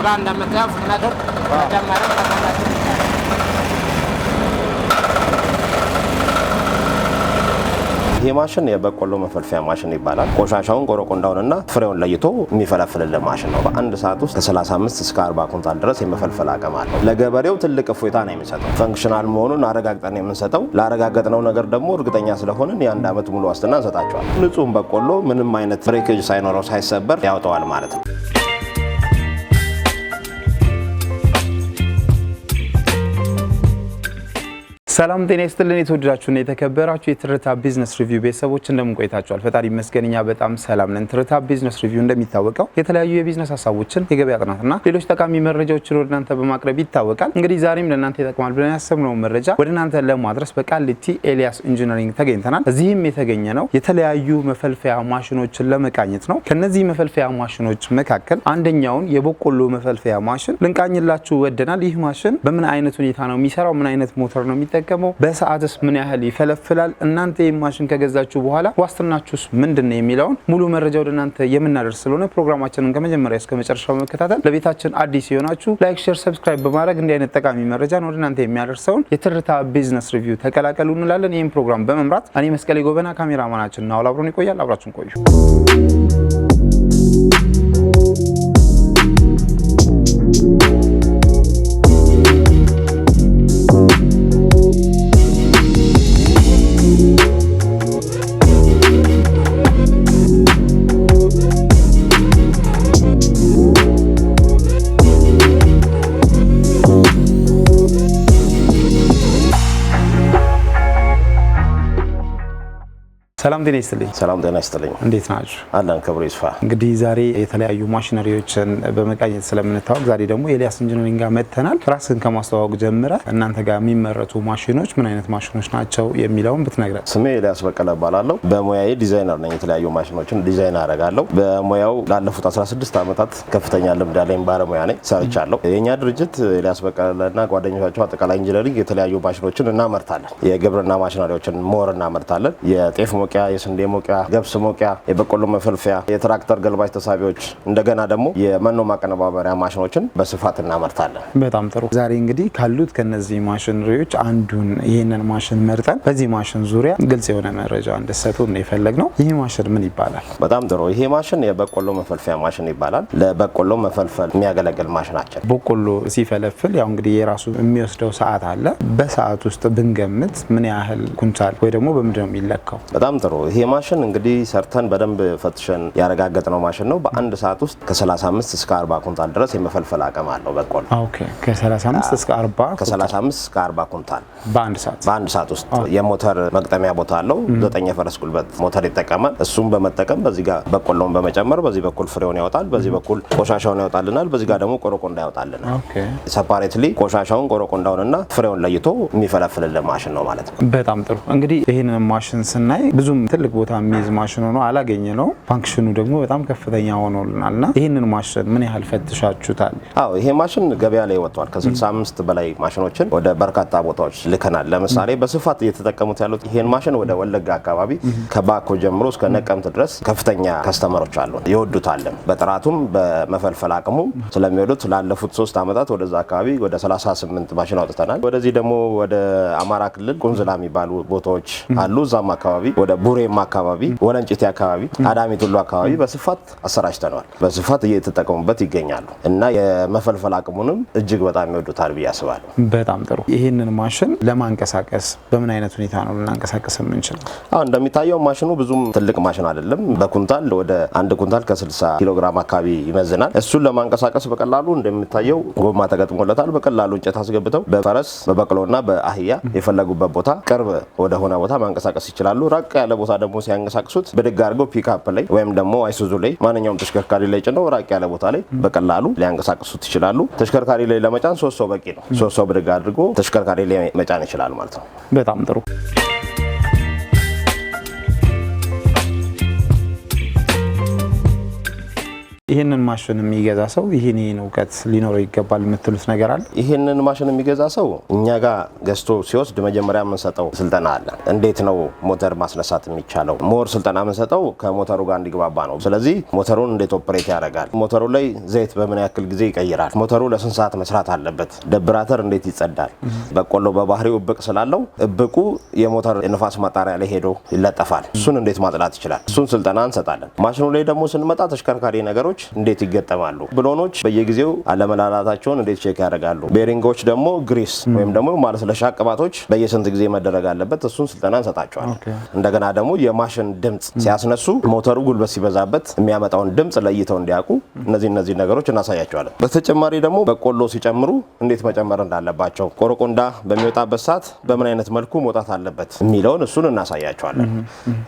ስራ እንደምታየው ፍጥነቱን መጨመርም መቀነስም ይቻላል። ይሄ ማሽን የበቆሎ መፈልፈያ ማሽን ይባላል። ቆሻሻውን ቆረቆንዳውንና ፍሬውን ለይቶ የሚፈለፍልልን ማሽን ነው። በአንድ ሰዓት ውስጥ ከ35 እስከ 40 ኩንታል ድረስ የመፈልፈል አቅም አለው። ለገበሬው ትልቅ እፎይታ ነው የሚሰጠው። ፈንክሽናል መሆኑን አረጋግጠን የምንሰጠው፣ ላረጋገጥነው ነገር ደግሞ እርግጠኛ ስለሆንን የ1 ዓመት ሙሉ ዋስትና እንሰጣቸዋል። ንጹህ በቆሎ ምንም አይነት ብሬኬጅ ሳይኖረው ሳይሰበር ያወጣዋል ማለት ነው። ሰላም ጤና ይስጥልን። የተወደዳችሁና የተከበራችሁ የትርታ ቢዝነስ ሪቪው ቤተሰቦች እንደምን ቆይታችኋል? ፈጣሪ ይመስገን እኛ በጣም ሰላም ነን። ትርታ ቢዝነስ ሪቪው እንደሚታወቀው የተለያዩ የቢዝነስ ሀሳቦችን፣ የገበያ ጥናትና ሌሎች ጠቃሚ መረጃዎችን ወደ እናንተ በማቅረብ ይታወቃል። እንግዲህ ዛሬም ለእናንተ ይጠቅማል ብለን ያሰብነውን መረጃ ወደ እናንተ ለማድረስ በቃሊቲ ኤልያስ ኢንጂነሪንግ ተገኝተናል። እዚህም የተገኘ ነው የተለያዩ መፈልፈያ ማሽኖችን ለመቃኘት ነው። ከነዚህ መፈልፈያ ማሽኖች መካከል አንደኛውን የበቆሎ መፈልፈያ ማሽን ልንቃኝላችሁ ወደናል። ይህ ማሽን በምን አይነት ሁኔታ ነው የሚሰራው? ምን አይነት ሞተር ነው የሚጠቀመው? በሰዓትስ ምን ያህል ይፈለፍላል? እናንተ ይህን ማሽን ከገዛችሁ በኋላ ዋስትናችሁስ ምንድነው የሚለውን ሙሉ መረጃ ወደ እናንተ የምናደርስ ስለሆነ ፕሮግራማችንን ከመጀመሪያ እስከ መጨረሻው መከታተል፣ ለቤታችን አዲስ የሆናችሁ ላይክ፣ ሼር፣ ሰብስክራይብ በማድረግ እንዲህ አይነት ጠቃሚ መረጃን ወደ እናንተ የሚያደርሰውን የትርታ ቢዝነስ ሪቪው ተቀላቀሉ እንላለን። ይህን ፕሮግራም በመምራት እኔ መስቀሌ ጎበና፣ ካሜራማናችን ናውል አብሮን ይቆያል። አብራችሁን ቆዩ። ሰላም ጤና ይስጥልኝ። ሰላም ጤና ይስጥልኝ። እንዴት ናችሁ? አለን ክብሩ ይስፋ። እንግዲህ ዛሬ የተለያዩ ማሽነሪዎችን በመቃኘት ስለምንታወቅ ዛሬ ደግሞ ኤልያስ ኢንጂነሪንግ ጋር መጥተናል። ራስን ከማስተዋወቅ ጀምረ እናንተ ጋር የሚመረቱ ማሽኖች ምን አይነት ማሽኖች ናቸው የሚለውን ብትነግረን። ስሜ ኤልያስ በቀለ እባላለሁ። በሙያዬ ዲዛይነር ነኝ። የተለያዩ ማሽኖችን ዲዛይን አደርጋለሁ። በሙያው ላለፉት 16 ዓመታት ከፍተኛ ልምድ ያለኝ ባለሙያ ነኝ። ሰርቻለሁ። የኛ ድርጅት ኤልያስ በቀለና ጓደኞቻቸው አጠቃላይ ኢንጂነሪንግ የተለያዩ ማሽኖችን እናመርታለን። የግብርና ማሽነሪዎችን ሞር እናመርታለን። የጤፍ ሞቂያ፣ የስንዴ ሞቂያ፣ ገብስ ሞቂያ፣ የበቆሎ መፈልፈያ፣ የትራክተር ገልባጭ ተሳቢዎች፣ እንደገና ደግሞ የመኖ ማቀነባበሪያ ማሽኖችን በስፋት እናመርታለን። በጣም ጥሩ። ዛሬ እንግዲህ ካሉት ከነዚህ ማሽነሪዎች አንዱን ይሄንን ማሽን መርጠን በዚህ ማሽን ዙሪያ ግልጽ የሆነ መረጃ እንድትሰጡን ነው የፈለግነው። ይህ ማሽን ምን ይባላል? በጣም ጥሩ። ይሄ ማሽን የበቆሎ መፈልፈያ ማሽን ይባላል። ለበቆሎ መፈልፈል የሚያገለግል ማሽናችን። በቆሎ ሲፈለፍል ያው እንግዲህ የራሱ የሚወስደው ሰዓት አለ። በሰዓት ውስጥ ብንገምት ምን ያህል ኩንታል ወይ ደግሞ በምንድን ነው የሚለካው? በጣም ጥሩ። ይሄ ማሽን እንግዲህ ሰርተን በደንብ ፈትሸን ያረጋገጥነው ማሽን ነው። በአንድ ሰዓት ውስጥ ከ35 እስከ 40 ኩንታል ድረስ የመፈልፈል አቅም አለው በቆሎ። ኦኬ። ከ35 እስከ 40 ኩንታል በአንድ ሰዓት ውስጥ የሞተር መግጠሚያ ቦታ አለው። 9 የፈረስ ጉልበት ሞተር ይጠቀማል። እሱም በመጠቀም በዚህ ጋር በቆሎን በመጨመር በዚህ በኩል ፍሬውን ያወጣል፣ በዚህ በኩል ቆሻሻውን ያወጣልናል፣ በዚህ ጋር ደግሞ ቆረቆንዳ ያወጣልናል። ኦኬ። ሰፓሬትሊ ቆሻሻውን ቆረቆንዳውንና ፍሬውን ለይቶ የሚፈለፍልልን ማሽን ነው ማለት ነው። በጣም ጥሩ። እንግዲህ ይሄንን ማሽን ስናይ ብዙም ትልቅ ቦታ የሚይዝ ማሽን ሆኖ አላገኘ ነው። ፋንክሽኑ ደግሞ በጣም ከፍተኛ ሆኖልናልና ይሄንን ማሽን ምን ያህል ፈትሻችሁታል? አዎ ይሄ ማሽን ገበያ ላይ ወጥቷል። ከ65 በላይ ማሽኖችን ወደ በርካታ ቦታዎች ልከናል። ለምሳሌ በስፋት እየተጠቀሙት ያሉት ይሄን ማሽን ወደ ወለጋ አካባቢ ከባኮ ጀምሮ እስከ ነቀምት ድረስ ከፍተኛ ከስተመሮች አሉ። ይወዱታልም። በጥራቱም በመፈልፈል አቅሙም ስለሚወዱት ላለፉት 3 ዓመታት ወደዛ አካባቢ ወደ 38 ማሽን አውጥተናል። ወደዚህ ደግሞ ወደ አማራ ክልል ቁንዝላ የሚባሉ ቦታዎች አሉ። እዛም አካባቢ ወደ ቡሬም አካባቢ፣ ወለንጭቴ አካባቢ፣ አዳሚት ሁሉ አካባቢ በስፋት አሰራጭተናል። በስፋት እየተጠቀሙበት ይገኛሉ እና የመፈልፈል አቅሙንም እጅግ በጣም ይወዱታል ብዬ አስባለሁ። በጣም ጥሩ። ይህንን ማሽን ለማንቀሳቀስ በምን አይነት ሁኔታ ነው ልናንቀሳቀስ የምንችለው? እንደሚታየው ማሽኑ ብዙም ትልቅ ማሽን አይደለም። በኩንታል ወደ 1 ኩንታል ከ60 ኪሎ ግራም አካባቢ ይመዝናል። እሱን ለማንቀሳቀስ በቀላሉ እንደሚታየው ጎማ ተገጥሞለታል። በቀላሉ እንጨት አስገብተው በፈረስ በበቅሎና በአህያ የፈለጉበት ቦታ ቅርብ ወደሆነ ቦታ ማንቀሳቀስ ይችላሉ። ራቅ ያለ ቦታ ደግሞ ሲያንቀሳቅሱት ብድግ አድርገው ፒክአፕ ላይ ወይም ደግሞ አይሱዙ ላይ ማንኛውም ተሽከርካሪ ላይ ጭነው ራቅ ያለ ቦታ ላይ በቀላሉ ሊያንቀሳቅሱት ይችላሉ። ተሽከርካሪ ላይ ለመጫን 3 ሰው በቂ ነው። 3 ሰው ብድግ አድርጎ ተሽከርካሪ ላይ መጫን ይችላል ማለት ነው። በጣም ጥሩ። ይሄንን ማሽን የሚገዛ ሰው ይሄን እውቀት ሊኖረው ይገባል የምትሉት ነገር አለ? ይሄንን ማሽን የሚገዛ ሰው እኛ ጋር ገዝቶ ሲወስድ መጀመሪያ የምንሰጠው ስልጠና አለ። እንዴት ነው ሞተር ማስነሳት የሚቻለው? ሞር ስልጠና የምንሰጠው ከሞተሩ ጋር እንዲግባባ ነው። ስለዚህ ሞተሩን እንዴት ኦፕሬት ያደርጋል፣ ሞተሩ ላይ ዘይት በምን ያክል ጊዜ ይቀይራል፣ ሞተሩ ለስንት ሰዓት መስራት አለበት፣ ደብራተር እንዴት ይጸዳል። በቆሎ በባህሪው እብቅ ስላለው እብቁ የሞተር የንፋስ ማጣሪያ ላይ ሄዶ ይለጠፋል። እሱን እንዴት ማጽዳት ይችላል? እሱን ስልጠና እንሰጣለን። ማሽኑ ላይ ደግሞ ስንመጣ ተሽከርካሪ ነገሮች እንዴት ይገጠማሉ፣ ብሎኖች በየጊዜው አለመላላታቸውን እንዴት ቼክ ያደርጋሉ፣ ቤሪንጎች ደግሞ ግሪስ ወይም ደግሞ ማለስለሻ ቅባቶች በየስንት ጊዜ መደረግ አለበት፣ እሱን ስልጠና እንሰጣቸዋለን። እንደገና ደግሞ የማሽን ድምጽ ሲያስነሱ ሞተሩ ጉልበት ሲበዛበት የሚያመጣውን ድምጽ ለይተው እንዲያውቁ እነዚህ ነገሮች እናሳያቸዋለን። በተጨማሪ ደግሞ በቆሎ ሲጨምሩ እንዴት መጨመር እንዳለባቸው፣ ቆረቆንዳ በሚወጣበት ሰዓት በምን አይነት መልኩ መውጣት አለበት የሚለውን እሱን እናሳያቸዋለን።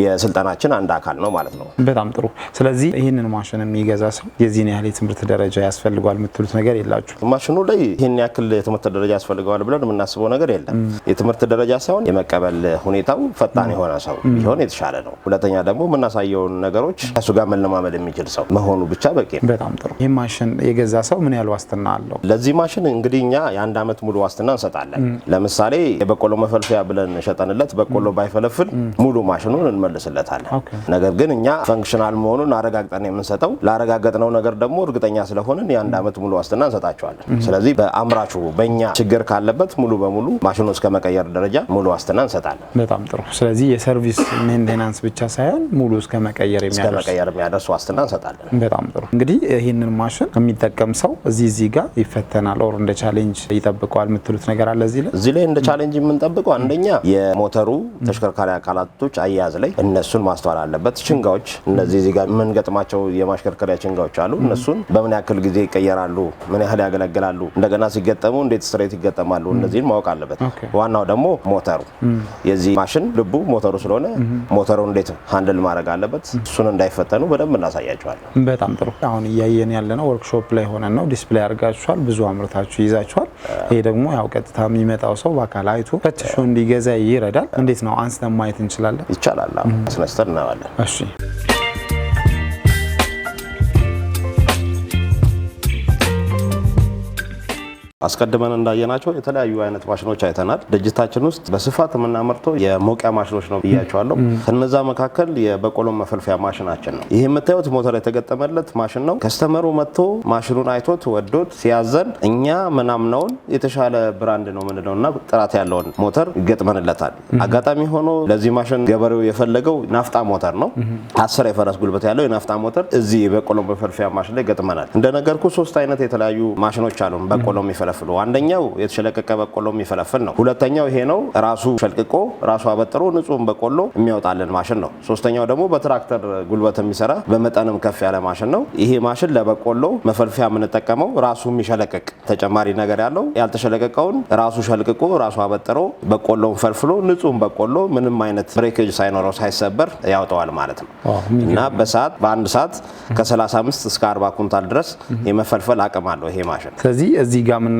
የስልጠናችን አንድ አካል ነው ማለት ነው። በጣም ጥሩ። ስለዚህ ይህንን ማሽን የሚገዛ ሰው የዚህን ያህል የትምህርት ደረጃ ያስፈልገዋል የምትሉት ነገር የላችሁ? ማሽኑ ላይ ይህን ያክል የትምህርት ደረጃ ያስፈልገዋል ብለን የምናስበው ነገር የለም። የትምህርት ደረጃ ሳይሆን የመቀበል ሁኔታው ፈጣን የሆነ ሰው ቢሆን የተሻለ ነው። ሁለተኛ ደግሞ የምናሳየውን ነገሮች ከሱ ጋር መለማመድ የሚችል ሰው መሆኑ ብቻ በቂ ነው። በጣም ጥሩ። ይህ ማሽን የገዛ ሰው ምን ያህል ዋስትና አለው? ለዚህ ማሽን እንግዲህ እኛ የ1 ዓመት ሙሉ ዋስትና እንሰጣለን። ለምሳሌ የበቆሎ መፈልፈያ ብለን ሸጠንለት በቆሎ ባይፈለፍል ሙሉ ማሽኑን እንመልስለታለን። ነገር ግን እኛ ፈንክሽናል መሆኑን አረጋግጠን የምንሰጠው ላረጋገጥነው ነገር ደግሞ እርግጠኛ ስለሆንን የ1 ዓመት ሙሉ ዋስትና እንሰጣቸዋለን። ስለዚህ በአምራቹ በእኛ ችግር ካለበት ሙሉ በሙሉ ማሽኑ እስከ መቀየር ደረጃ ሙሉ ዋስትና እንሰጣለን። በጣም ጥሩ። ስለዚህ የሰርቪስ ሜንቴናንስ ብቻ ሳይሆን ሙሉ እስከ መቀየር የሚያደርስ ዋስትና እንሰጣለን። በጣም ጥሩ። እንግዲህ ይህንን ማሽን የሚጠቀም ሰው እዚህ ጋር ይፈተናል ኦር እንደ ቻሌንጅ ይጠብቀዋል የምትሉት ነገር አለ? እዚህ ላይ እንደ ቻሌንጅ የምንጠብቀው አንደኛ የሞተሩ ተሽከርካሪ አካላቶች አያያዝ ላይ እነሱን ማስተዋል አለበት። ችንጋዎች እነዚህ እዚህ ጋር የምንገጥማቸው የማሽከርከሪያ ችንጋዎች አሉ። እነሱን በምን ያክል ጊዜ ይቀየራሉ፣ ምን ያህል ያገለግላሉ፣ እንደገና ሲገጠሙ እንዴት ስትሬት ይገጠማሉ፣ እነዚህን ማወቅ አለበት። ዋናው ደግሞ ሞተሩ የዚህ ማሽን ልቡ ሞተሩ ስለሆነ ሞተሩ እንዴት ሃንድል ማድረግ አለበት፣ እሱን እንዳይፈተኑ በደንብ እናሳያቸዋለን። በጣም ጥሩ። አሁን እያየን ያለነው ወርክሾፕ ላይ ሆነን ነው። ዲስፕሌይ አድርጋችኋል፣ ብዙ አምርታችሁ ይዛችኋል። ይሄ ደግሞ ያው ቀጥታ የሚመጣው ሰው በአካል አይቶ ፈትሾ እንዲገዛ ይረዳል። እንዴት ነው አንስተን ማየት እንችላለን? ይቻላል። አስነስተን እናዋለን። እሺ አስቀድመን እንዳየናቸው የተለያዩ አይነት ማሽኖች አይተናል። ድርጅታችን ውስጥ በስፋት የምናመርተው የመውቂያ ማሽኖች ነው ብያቸዋለሁ። ከነዛ መካከል የበቆሎ መፈልፈያ ማሽናችን ነው። ይህ የምታዩት ሞተር የተገጠመለት ማሽን ነው። ከስተመሩ መጥቶ ማሽኑን አይቶት ወዶት ሲያዘን እኛ ምናምነውን የተሻለ ብራንድ ነው ምንለውና ጥራት ያለውን ሞተር ይገጥመንለታል። አጋጣሚ ሆኖ ለዚህ ማሽን ገበሬው የፈለገው ናፍጣ ሞተር ነው። 10 የፈረስ ጉልበት ያለው የናፍጣ ሞተር እዚህ የበቆሎ መፈልፈያ ማሽን ላይ ገጥመናል። እንደነገርኩ 3 አይነት የተለያዩ ማሽኖች አሉ በቆሎ የሚፈለፍሉ። አንደኛው የተሸለቀቀ በቆሎ የሚፈለፍል ነው። ሁለተኛው ይሄ ነው፣ ራሱ ሸልቅቆ ራሱ አበጥሮ ንጹህ በቆሎ የሚያወጣልን ማሽን ነው። ሶስተኛው ደግሞ በትራክተር ጉልበት የሚሰራ በመጠንም ከፍ ያለ ማሽን ነው። ይሄ ማሽን ለበቆሎ መፈልፈያ የምንጠቀመው ራሱ የሚሸለቅቅ ተጨማሪ ነገር ያለው ያልተሸለቀቀውን ራሱ ሸልቅቆ ራሱ አበጥሮ በቆሎውን ፈልፍሎ ንጹህ በቆሎ ምንም አይነት ብሬኬጅ ሳይኖረው ሳይሰበር ያወጣዋል ማለት ነው እና በአንድ ሰዓት ከ35 እስከ 40 ኩንታል ድረስ የመፈልፈል አቅም አለው ይሄ ማሽን። ስለዚህ እዚህ ጋር የምናስገባው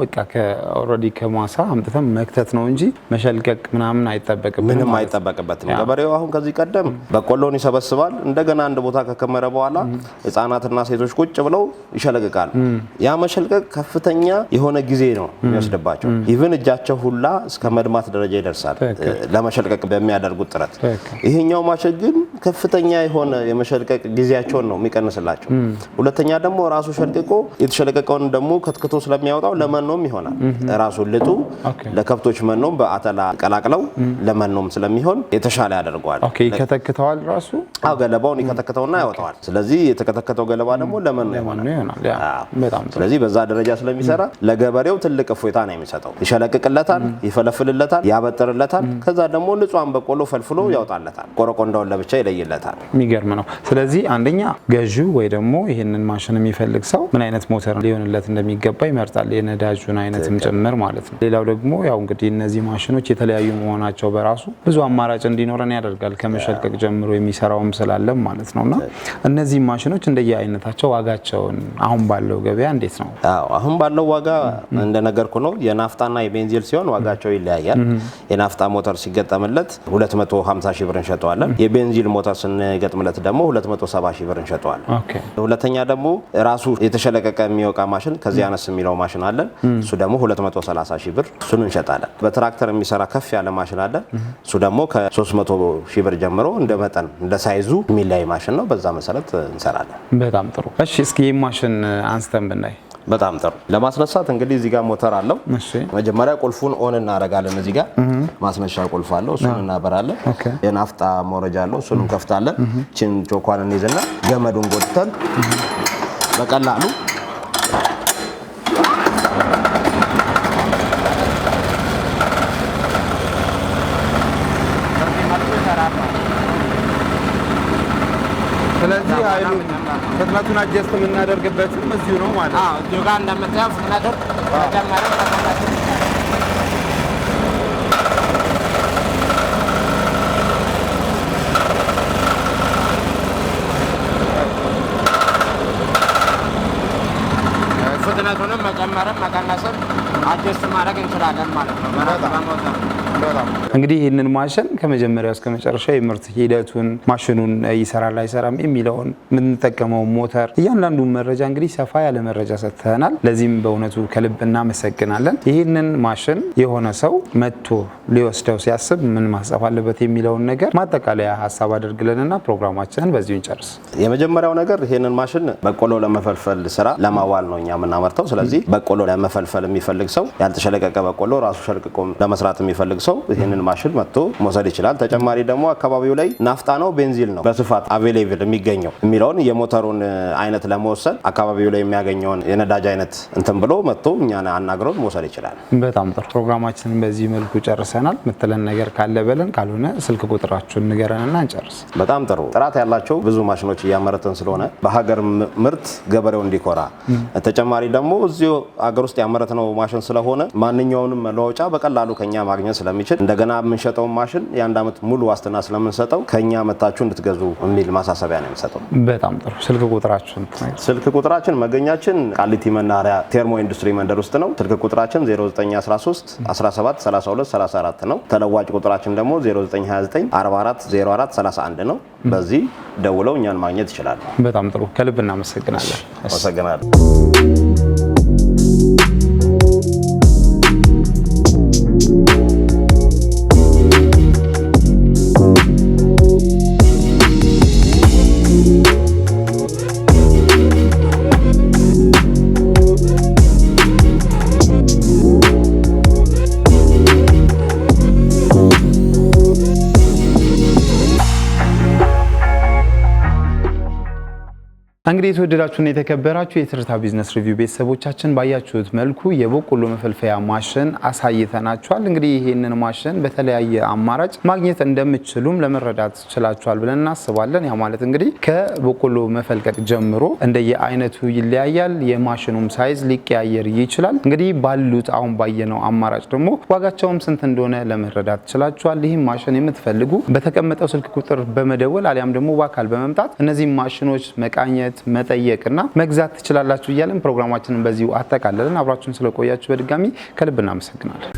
በቃ ኦልሬዲ ከማሳ አምጥተን መክተት ነው እንጂ መሸልቀቅ ምናምን አይጠበቅብንም። ምንም አይጠበቅበትም። ገበሬው አሁን ከዚህ ቀደም በቆሎን ይሰበስባል። እንደገና አንድ ቦታ ከከመረ በኋላ ህፃናትና ሴቶች ቁጭ ብለው ይሸለቅቃሉ። ያ መሸልቀቅ ከፍተኛ የሆነ ጊዜ ነው የሚወስድባቸው። ኢቭን እጃቸው ሁላ እስከ መድማት ደረጃ ይደርሳል ለመሸልቀቅ በሚያደርጉት ጥረት። ይሄኛው ማሽን ግን ከፍተኛ የሆነ የመሸልቀቅ ጊዜያቸውን ነው የሚቀንስላቸው። ሁለተኛ ደግሞ ራሱ ሸልቅቆ የተሸለቀቀውን ደግሞ ከትክቶ ስለሚያወጣው ለመኖም ይሆናል። ራሱ ልጡ ለከብቶች መኖም በአተላ ቀላቅለው ለመኖም ስለሚሆን የተሻለ ያደርገዋል። ኦኬ ይከተክተዋል ራሱ? አዎ ገለባውን ይከተክተውና ያወጣዋል። ስለዚህ የተከተከተው ገለባ ደግሞ ለመኖ ይሆናል። በጣም ስለዚህ በዛ ደረጃ ስለሚሰራ ለገበሬው ትልቅ እፎይታ ነው የሚሰጠው። ይሸለቅቅለታል፣ ይፈለፍልለታል፣ ያበጥርለታል። ከዛ ደግሞ ንጹሃን በቆሎ ፈልፍሎ ያወጣለታል። ቆረቆንዳውን ለብቻ ይለይለታል። የሚገርም ነው። ስለዚህ አንደኛ ገዢው ወይ ደግሞ ይሄንን ማሽን የሚፈልግ ሰው ምን አይነት ሞተር ሊሆንለት እንደሚገባ ይመርጣል። ያሳያል የነዳጁን አይነትም ጭምር ማለት ነው። ሌላው ደግሞ ያው እንግዲህ እነዚህ ማሽኖች የተለያዩ መሆናቸው በራሱ ብዙ አማራጭ እንዲኖረን ያደርጋል ከመሸልቀቅ ጀምሮ የሚሰራውም ስላለ ማለት ነውና እነዚህ ማሽኖች እንደየአይነታቸው ዋጋቸውን አሁን ባለው ገበያ እንዴት ነው? አሁን ባለው ዋጋ እንደነገርኩ ነው። የናፍጣና የቤንዚል ሲሆን ዋጋቸው ይለያያል። የናፍጣ ሞተር ሲገጠምለት 250 ሺህ ብር እንሸጠዋለን። የቤንዚል ሞተር ስንገጥምለት ደግሞ 270 ሺህ ብር እንሸጠዋለን። ሁለተኛ ደግሞ ራሱ የተሸለቀቀ የሚወቃ ማሽን ከዚህ አነስ የሚለው ማሽን አለን። እሱ ደግሞ 230 ሺህ ብር እሱን እንሸጣለን። በትራክተር የሚሰራ ከፍ ያለ ማሽን አለን። እሱ ደግሞ ከ300 ሺህ ብር ጀምሮ እንደ መጠን እንደ ሳይዙ የሚለያይ ማሽን ነው። በዛ መሰረት እንሰራለን። በጣም ጥሩ። እሺ እስኪ ይህ ማሽን አንስተን ብናይ። በጣም ጥሩ። ለማስነሳት እንግዲህ እዚህ ጋር ሞተር አለው። መጀመሪያ ቁልፉን ኦን እናደርጋለን። እዚህ ጋር ማስነሻ ቁልፍ አለው። እሱን እናበራለን። የናፍጣ መውረጃ አለው። እሱን እንከፍታለን። ቺን ቾኳን እንይዝና ገመዱን ጎትተን በቀላሉ ስለዚህ ኃይሉ ፍጥነቱን አጀስት የምናደርግበትም እዚሁ ነው ማለት ነው። እዚሁ ጋር እንደምታየው ፍጥነቱን መጨመርም መቀነስም ፍጥነቱንም መጨመርም መቀነስም አጀስት ማድረግ እንችላለን ማለት ነው። እንግዲህ ይህንን ማሽን ከመጀመሪያው እስከ መጨረሻ የምርት ሂደቱን ማሽኑን ይሰራል አይሰራም የሚለውን የምንጠቀመው ሞተር እያንዳንዱን መረጃ እንግዲህ ሰፋ ያለ መረጃ ሰጥተናል። ለዚህም በእውነቱ ከልብ እናመሰግናለን። ይህንን ማሽን የሆነ ሰው መጥቶ ሊወስደው ሲያስብ ምን ማሰብ አለበት የሚለውን ነገር ማጠቃለያ ሀሳብ አድርግልንና ፕሮግራማችንን በዚሁ እንጨርስ። የመጀመሪያው ነገር ይህንን ማሽን በቆሎ ለመፈልፈል ስራ ለማዋል ነው እኛ የምናመርተው። ስለዚህ በቆሎ ለመፈልፈል የሚፈልግ ሰው ያልተሸለቀቀ በቆሎ ራሱ ሸልቅቆ ለመስራት የሚፈልግ ሰው ይህንን ማሽን መጥቶ መውሰድ ይችላል። ተጨማሪ ደግሞ አካባቢው ላይ ናፍጣ ነው ቤንዚል ነው በስፋት አቬሌብል የሚገኘው የሚለውን የሞተሩን አይነት ለመወሰን አካባቢው ላይ የሚያገኘውን የነዳጅ አይነት እንትን ብሎ መጥቶ እኛን አናግረው መውሰድ ይችላል። በጣም ጥሩ። ፕሮግራማችንን በዚህ መልኩ ጨርሰናል። ምትለን ነገር ካለ በለን፣ ካልሆነ ስልክ ቁጥራችሁን ንገረንና እንጨርስ። በጣም ጥሩ። ጥራት ያላቸው ብዙ ማሽኖች እያመረትን ስለሆነ በሀገር ምርት ገበሬው እንዲኮራ፣ ተጨማሪ ደግሞ እዚሁ ሀገር ውስጥ ያመረትነው ማሽን ስለሆነ ማንኛውንም መለዋወጫ በቀላሉ ከኛ ማግኘት ስለሚችል እንደገና የምንሸጠውን ማሽን የአንድ ዓመት ሙሉ ዋስትና ስለምንሰጠው ከኛ መታችሁ እንድትገዙ የሚል ማሳሰቢያ ነው የምንሰጠው። በጣም ጥሩ። ስልክ ቁጥራችን? ስልክ ቁጥራችን መገኛችን ቃሊቲ መናኸሪያ ቴርሞ ኢንዱስትሪ መንደር ውስጥ ነው። ስልክ ቁጥራችን 0913 17 32 34 ነው። ተለዋጭ ቁጥራችን ደግሞ 0929 44 04 31 ነው። በዚህ ደውለው እኛን ማግኘት ይችላሉ። በጣም ጥሩ። ከልብ እናመሰግናለን። አመሰግናለሁ። እንግዲህ የተወደዳችሁና የተከበራችሁ የትርታ ቢዝነስ ሪቪው ቤተሰቦቻችን ባያችሁት መልኩ የበቆሎ መፈልፈያ ማሽን አሳይተናችኋል። እንግዲህ ይሄንን ማሽን በተለያየ አማራጭ ማግኘት እንደምትችሉም ለመረዳት ችላችኋል ብለን እናስባለን። ያ ማለት እንግዲህ ከበቆሎ መፈልቀቅ ጀምሮ እንደየአይነቱ ይለያያል። የማሽኑም ሳይዝ ሊቀያየር ይችላል። እንግዲህ ባሉት አሁን ባየነው አማራጭ ደግሞ ዋጋቸውም ስንት እንደሆነ ለመረዳት ችላችኋል። ይህም ማሽን የምትፈልጉ በተቀመጠው ስልክ ቁጥር በመደወል አሊያም ደግሞ በአካል በመምጣት እነዚህ ማሽኖች መቃኘት መጠየቅና መግዛት ትችላላችሁ እያለን ፕሮግራማችንን በዚሁ አጠቃለልን። አብራችሁን ስለቆያችሁ በድጋሚ ከልብ እናመሰግናለን።